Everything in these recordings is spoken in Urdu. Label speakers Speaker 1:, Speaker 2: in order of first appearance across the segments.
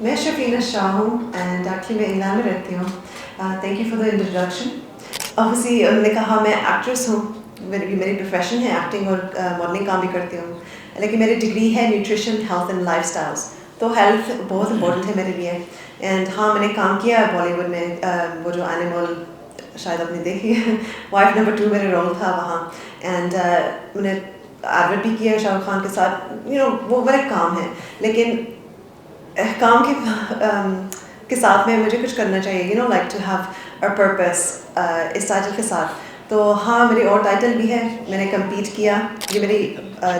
Speaker 1: میں شفینہ شاہ ہوں اینڈ ایکچولی میں انگلینڈ میں رہتی ہوں. Thank you for the introduction. Obviously انہوں نے کہا میں ایکٹریس ہوں, میری پروفیشن ہے ایکٹنگ اور ماڈلنگ کام بھی کرتی ہوں, لیکن میری ڈگری ہے nutrition health and life styles. تو ہیلتھ بہت امپورٹنٹ ہے میرے لیے. اینڈ ہاں میں نے کام کیا بالی ووڈ میں, وہ جو اینیمل شاید آپ نے دیکھی ہے, وائف نمبر 2 میرا رول تھا وہاں. اینڈ میں نے ایڈورٹ بھی کیا شاہ رخ خان کے ساتھ. وہ بڑا کام ہے, لیکن کام کے ساتھ میں مجھے کچھ کرنا چاہیے, like to have a purpose اس ٹائٹل کے ساتھ. تو ہاں میری اور ٹائٹل بھی ہے, میں نے کمپیٹ کیا, یہ میری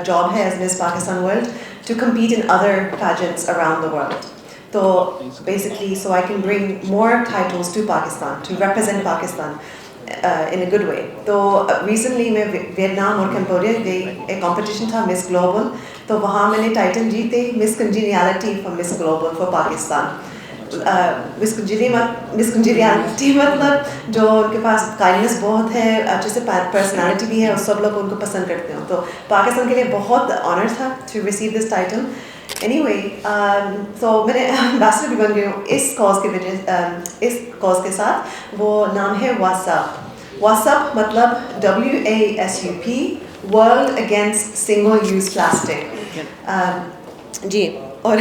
Speaker 1: جاب ہے as Miss Pakistan World to compete in other pageants around the world. تو basically so I can bring more titles to Pakistan to represent Pakistan in a good way. تو ریسنٹلی میں ویتنام اور کمبوڈیا گئی, ایک کمپٹیشن تھا مس گلوبل, تو وہاں میں نے ٹائٹل جیتے Miss Congeniality for Miss Global for Pakistan. Miss Congeniality مطلب جو ان کے پاس کائنڈنس بہت ہے, اچھے سے پرسنالٹی بھی ہے اور سب لوگ ان کو پسند کرتے ہیں. تو پاکستان کے لیے بہت آنر تھا to receive this title. Anyway تو میں نے امبیسڈر بھی بن گئی ہوں اس کاز کی وجہ, اس کاز کے ساتھ. وہ نام ہے WhatsApp. WhatsApp مطلب WASUP, world against single use plastic. جی, اور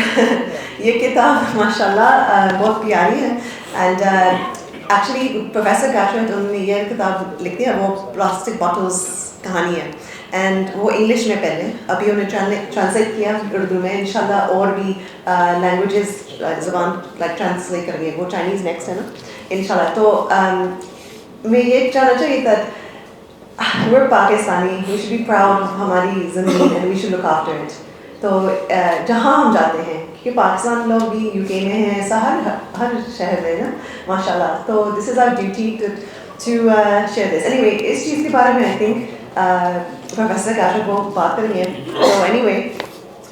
Speaker 1: یہ کتاب ماشاء اللہ بہت پیاری ہے. اینڈ ایکچولی پروفیسر گیٹریٹ انہوں نے یہ کتاب لکھی ہے, وہ پلاسٹک بوٹلس کہانی ہے. اینڈ وہ انگلش میں پہلے, ابھی انہوں نے ٹرانسلیٹ کیا اردو میں, انشاءاللہ اور بھی لینگویجز زبان لائک ٹرانسلیٹ کریں گے. وہ چائنیز نیکسٹ ہے نا انشاءاللہ. تو میں یہ چاہنا چاہیے that we're Pakistani, we should be proud of ہماری زمین and we should look after it. تو جہاں ہم جاتے ہیں, کیونکہ پاکستان لوگ بھی UK میں ہیں, ایسا ہر شہر میں نا ماشاء اللہ. تو دس از our duty to share this. Anyway, اس چیز کے بارے میں I think پروفیسر کاشف وہ بات کریں گے. تو اینی وے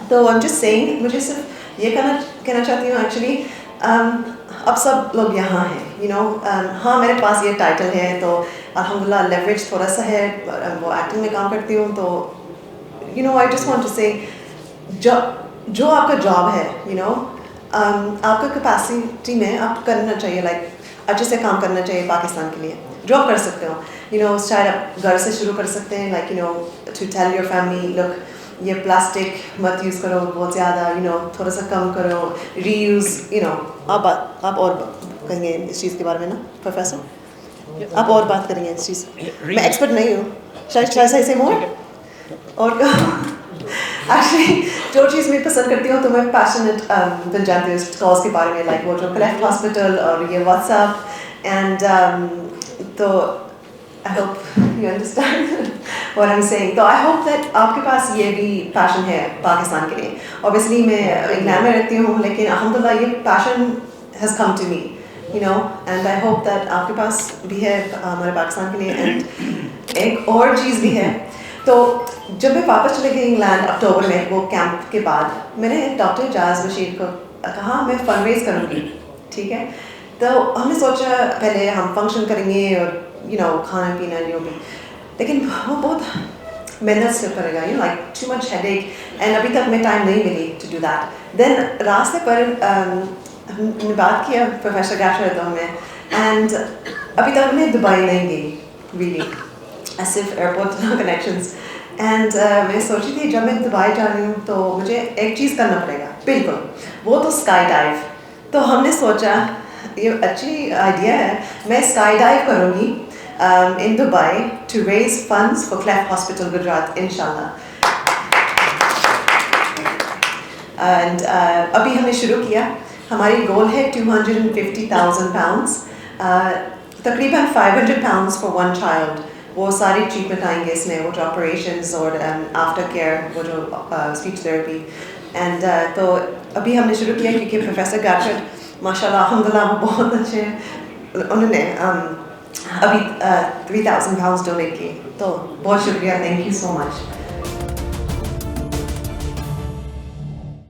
Speaker 1: تو I'm just saying, مجھے صرف یہ کہنا چاہتی ہوں ایکچولی اب سب لوگ یہاں ہیں, ہاں میرے پاس یہ ٹائٹل ہے تو الحمدللہ لیوریج تھوڑا سا ہے, وہ ایکٹنگ میں کام کرتی ہوں. تو I just want to say جو آپ کا جاب ہے, آپ کا کیپیسٹی میں آپ کرنا چاہیے, لائک اچھے سے کام کرنا چاہیے پاکستان کے لیے جو آپ کر سکتے ہو. شاید آپ گھر سے شروع کر سکتے ہیں, like to tell your family look یہ پلاسٹک مت یوز کرو بہت زیادہ, تھوڑا سا کم کرو, ری یوز. آپ اور کہیں گے اس چیز کے بارے میں نا پروفیسر, آپ اور بات کریں گے اس چیز. میں ایکسپرٹ نہیں ہوں, شاید صحیح سے مور اور ایکچولی جو چیز میں پسند کرتی ہوں تو میں پیشنیٹ بن جاتی ہوں اس کاز کے بارے میں, لائک وہ جو کلیفٹ ہاسپٹل اور یہ WhatsApp. اینڈ تو I hope you understand what I'm saying. تو I hope that آپ کے پاس یہ بھی پیشن ہے پاکستان کے لیے. Obviously میں انگلینڈ میں رہتی ہوں, لیکن الحمدللہ یہ پیشن has come to me, and I hope that آپ کے پاس بھی ہے ہمارے پاکستان کے لیے. اینڈ ایک اور چیز بھی ہے, تو جب میں واپس چلے گئی انگلینڈ اکتوبر میں وہ کیمپ کے بعد, میں نے ڈاکٹر اعجاز بشیر کو کہا میں فنڈ ریز کروں گی, ٹھیک ہے. تو ہم نے سوچا پہلے ہم فنکشن کریں گے اور کھانا پینا جو بھی, لیکن وہ بہت محنت سے پڑے گا, لائک ٹو مچ ہیڈ ایک, اینڈ ابھی تک میں ٹائم نہیں ملی ٹو ڈو دیٹ. دین راستے پر ہم نے بات کیا پروفیسر گیٹریٹ تو ہمیں, اینڈ ابھی تک میں دبئی نہیں گئی ریلی, صرف ایئرپورٹ کنیکشنز. اینڈ میں سوچی تھی جب میں دبئی جا رہی ہوں تو مجھے ایک چیز کرنا پڑے گا بالکل, وہ تو اسکائی ڈائیو. تو ہم نے سوچا یہ اچھی آئیڈیا ہے, میں اسکائی ڈائیو کروں گی in Dubai to raise funds for Cleft Hospital Gujarat inshallah. And ابھی ہم نے شروع کیا, ہماری گول ہے 250,000 pounds, تقریباً 500 pounds for one child. وہ ساری ٹریٹمنٹ آئیں گے اس میں, وہ جو آپریشنز اور آفٹر کیئر, وہ جو اسپیچ تھراپی. اینڈ تو ابھی ہم نے شروع کیا کیونکہ پروفیسر گیٹریٹ ماشاء اللہ الحمدللہ وہ بہت اچھے ہیں, انہوں نے ابھی 3,000 pounds ڈونیٹ کی. تو بہت شکریہ, تھینک یو سو مچ.